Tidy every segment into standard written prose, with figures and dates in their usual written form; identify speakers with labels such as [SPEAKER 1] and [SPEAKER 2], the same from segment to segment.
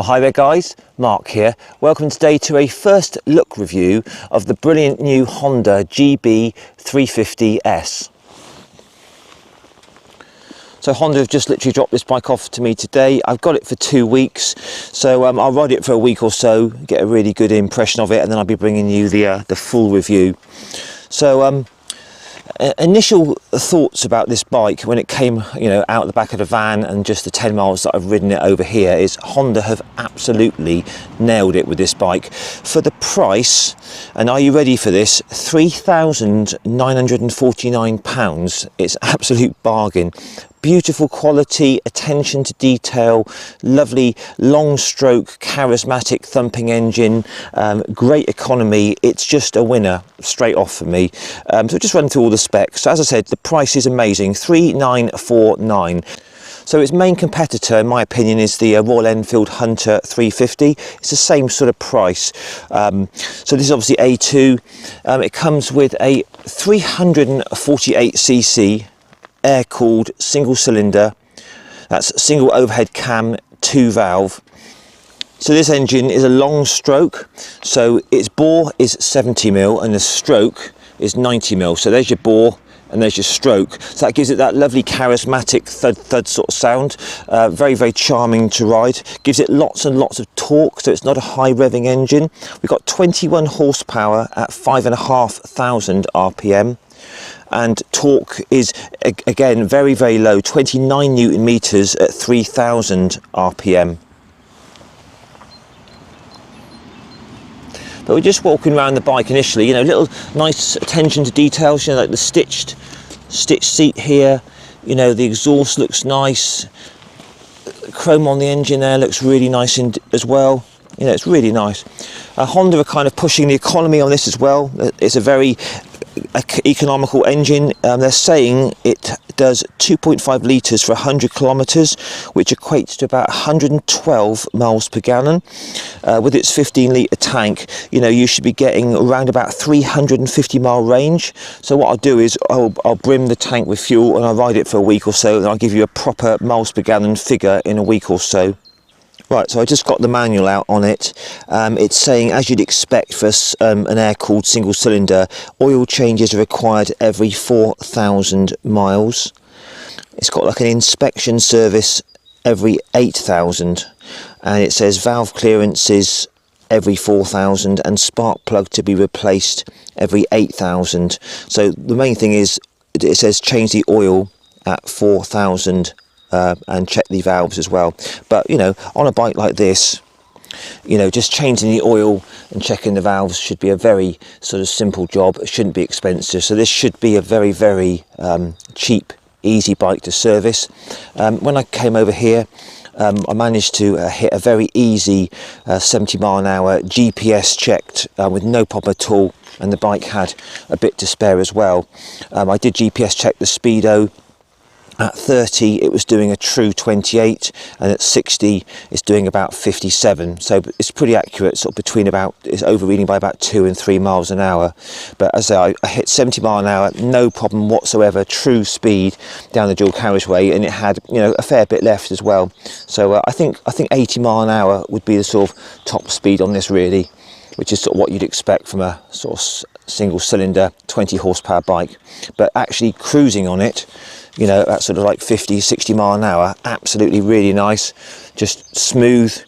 [SPEAKER 1] Well, hi there guys, Mark here. Welcome today to a first look review of the brilliant new Honda GB350S. So Honda have just literally dropped this bike off to me today. I've got it for 2 weeks, so I'll ride it for a week or so, get a really good impression of it, and then I'll be bringing you the full review. So initial thoughts about this bike when it came, out the back of the van and just the 10 miles that I've ridden it over here is Honda have absolutely nailed it with this bike. For the price, and are you ready for this, £3,949, it's an absolute bargain. Beautiful quality, attention to detail, lovely long stroke, charismatic thumping engine, great economy. It's just a winner straight off for me. So just run through all the specs. So as I said, the price is amazing, £3,949. So its main competitor, in my opinion, is the Royal Enfield Hunter 350. It's the same sort of price. So this is obviously A2. It comes with a 348cc air-cooled single cylinder, that's single overhead cam 2 valve. So this engine is a long stroke, so its bore is 70mm and the stroke is 90mm. So there's your bore and there's your stroke, so that gives it that lovely charismatic thud sort of sound. Very, very charming to ride, gives it lots and lots of torque, so it's not a high revving engine. We've got 21 horsepower at 5,500 RPM. And torque is again very, very low, 29 Newton meters at 3,000 RPM. But we're just walking around the bike initially, little nice attention to details, like the stitched seat here, the exhaust looks nice, chrome on the engine there looks really nice as well. It's really nice. Honda are kind of pushing the economy on this as well. It's a very economical engine. They're saying it does 2.5 litres for 100 kilometres, which equates to about 112 miles per gallon. With its 15 litre tank, you should be getting around about 350 mile range. So what I'll do is I'll brim the tank with fuel and I'll ride it for a week or so, and I'll give you a proper miles per gallon figure in a week or so. Right, so I just got the manual out on it. It's saying, as you'd expect for an air-cooled single cylinder, oil changes are required every 4,000 miles. It's got like an inspection service every 8,000, and it says valve clearances every 4,000 and spark plug to be replaced every 8,000. So the main thing is, it says change the oil at 4,000 and check the valves as well. But on a bike like this, just changing the oil and checking the valves should be a very sort of simple job. It shouldn't be expensive, so this should be a very, very cheap, easy bike to service. When I came over here, I managed to hit a very easy 70 mile an hour GPS checked with no problem at all, and the bike had a bit to spare as well. I did GPS check the speedo. At 30 it was doing a true 28, and at 60 it's doing about 57, so it's pretty accurate, sort of between it's overreading by about 2 and 3 miles an hour. But as I say, I hit 70 mile an hour, no problem whatsoever, true speed down the dual carriageway, and it had a fair bit left as well. So I think 80 mile an hour would be the sort of top speed on this really, which is sort of what you'd expect from a sort of single cylinder 20 horsepower bike. But actually cruising on it, at sort of like 50-60 mile an hour, absolutely really nice, just smooth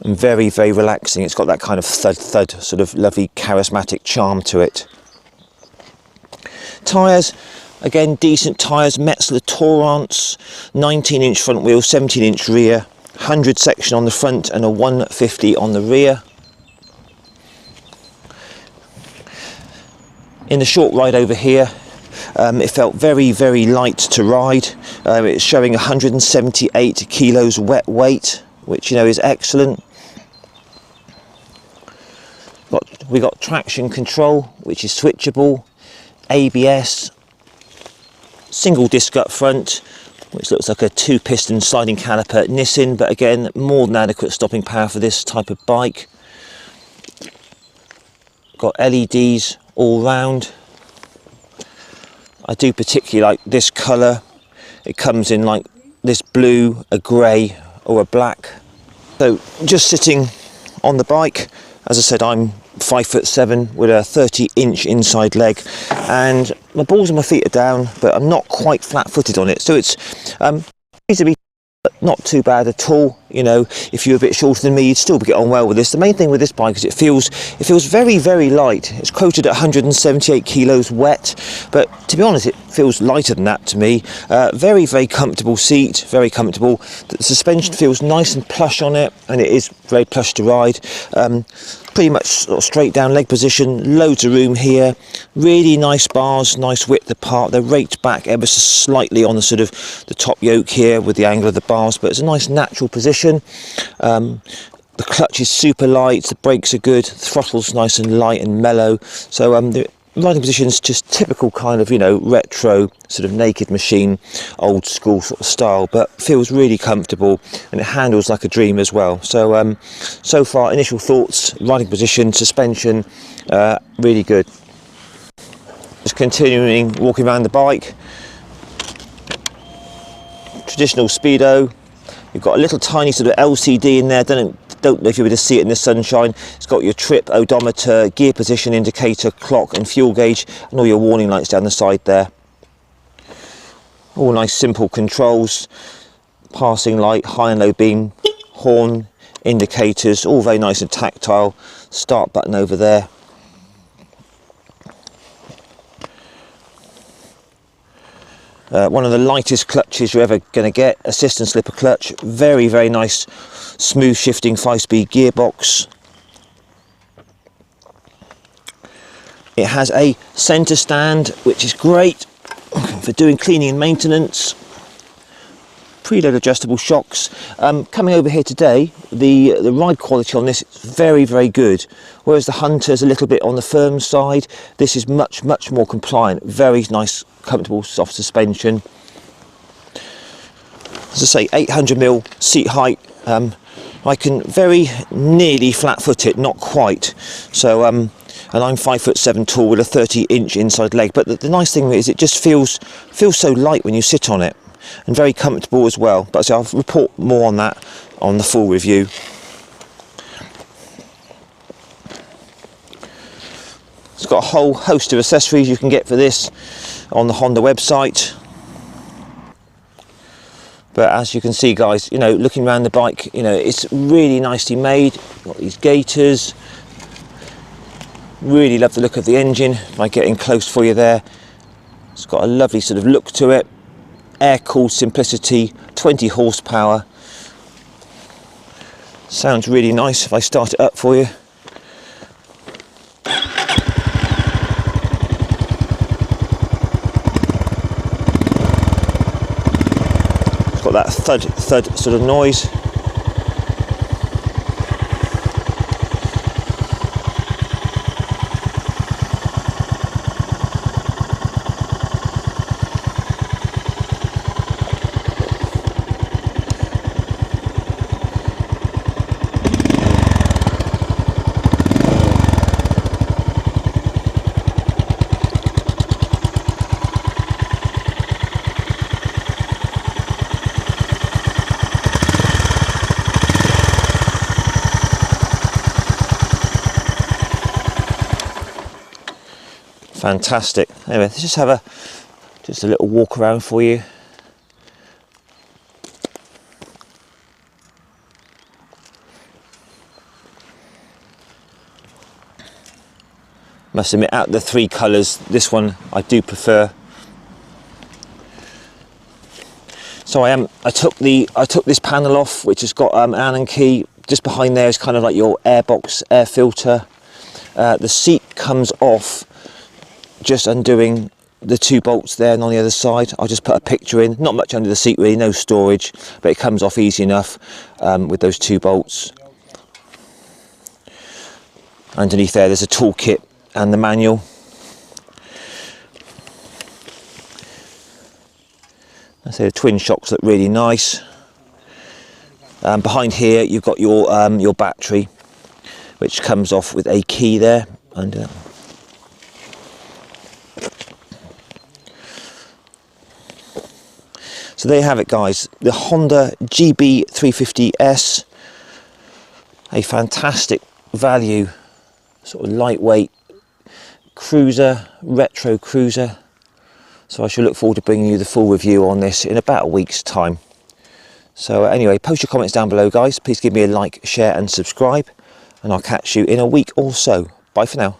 [SPEAKER 1] and very, very relaxing. It's got that kind of thud sort of lovely charismatic charm to it. Tyres, again decent tyres, Metzeler Torrance, 19-inch front wheel, 17-inch rear, 100 section on the front and a 150 on the rear. In the short ride over here, it felt very, very light to ride. It's showing 178 kilos wet weight, which is excellent. We got traction control, which is switchable, ABS, single disc up front, which looks like a 2-piston sliding caliper Nissan, but again more than adequate stopping power for this type of bike. Got LEDs all round. I do particularly like this colour. It comes in like this blue, a grey or a black. So just sitting on the bike, as I said, I'm 5'7" with a 30-inch inside leg, and my balls and my feet are down, but I'm not quite flat-footed on it. So it's reasonably not too bad at all. You know, if you're a bit shorter than me, you'd still get on well with this. The main thing with this bike is it feels very, very light. It's quoted at 178 kilos wet, but to be honest, it feels lighter than that to me. Very, very comfortable seat, very comfortable. The suspension feels nice and plush on it, and it is very plush to ride. Pretty much sort of straight down leg position, loads of room here, really nice bars, nice width apart. They're raked back ever so slightly on the sort of the top yoke here with the angle of the bars, but it's a nice natural position. The clutch is super light, the brakes are good, the throttle's nice and light and mellow. So the riding position's just typical kind of, you know, retro sort of naked machine, old school sort of style, but feels really comfortable, and it handles like a dream as well. So so far, initial thoughts: riding position, suspension, really good. Just continuing walking around the bike. Traditional speedo. You've got a little tiny sort of LCD in there. Don't know if you'll be able to see it in the sunshine. It's got your trip odometer, gear position indicator, clock and fuel gauge, and all your warning lights down the side there. All nice simple controls. Passing light, high and low beam, horn, indicators, all very nice and tactile. Start button over there. One of the lightest clutches you're ever going to get, assist and slipper clutch. Very, very nice, smooth shifting 5-speed gearbox. It has a centre stand, which is great for doing cleaning and maintenance. Preload adjustable shocks. Coming over here today, the ride quality on this is very, very good. Whereas the Hunter's a little bit on the firm side, this is much, much more compliant. Very nice, comfortable, soft suspension. As I say, 800mm seat height. I can very nearly flat-foot it, not quite. So, and I'm 5'7" tall with a 30-inch inside leg. But the nice thing is, it just feels so light when you sit on it, and very comfortable as well. But I'll report more on that on the full review. It's got a whole host of accessories you can get for this on the Honda website. But as you can see, guys, you know, looking around the bike, you know, it's really nicely made. Got these gaiters. Really love the look of the engine. If I get in close for you there, it's got a lovely sort of look to it. Air-cooled simplicity, 20 horsepower. Sounds really nice if I start it up for you. It's got that thud sort of noise. Fantastic. Anyway, let's just have a little walk around for you. Must admit, out of the three colours, this one I do prefer. So I took this panel off, which has got an Allen key. Just behind there is kind of like your airbox air filter. The seat comes off, just undoing the two bolts there, and on the other side I'll just put a picture in. Not much under the seat really, no storage, but it comes off easy enough with those two bolts. Underneath there's a toolkit and the manual. I say the twin shocks look really nice. Behind here you've got your battery, which comes off with a key there. And so there you have it, guys. The Honda GB350S a fantastic value, sort of lightweight cruiser, retro cruiser. So I shall look forward to bringing you the full review on this in about a week's time. So anyway, post your comments down below, guys. Please give me a like, share and subscribe, and I'll catch you in a week or so. Bye for now.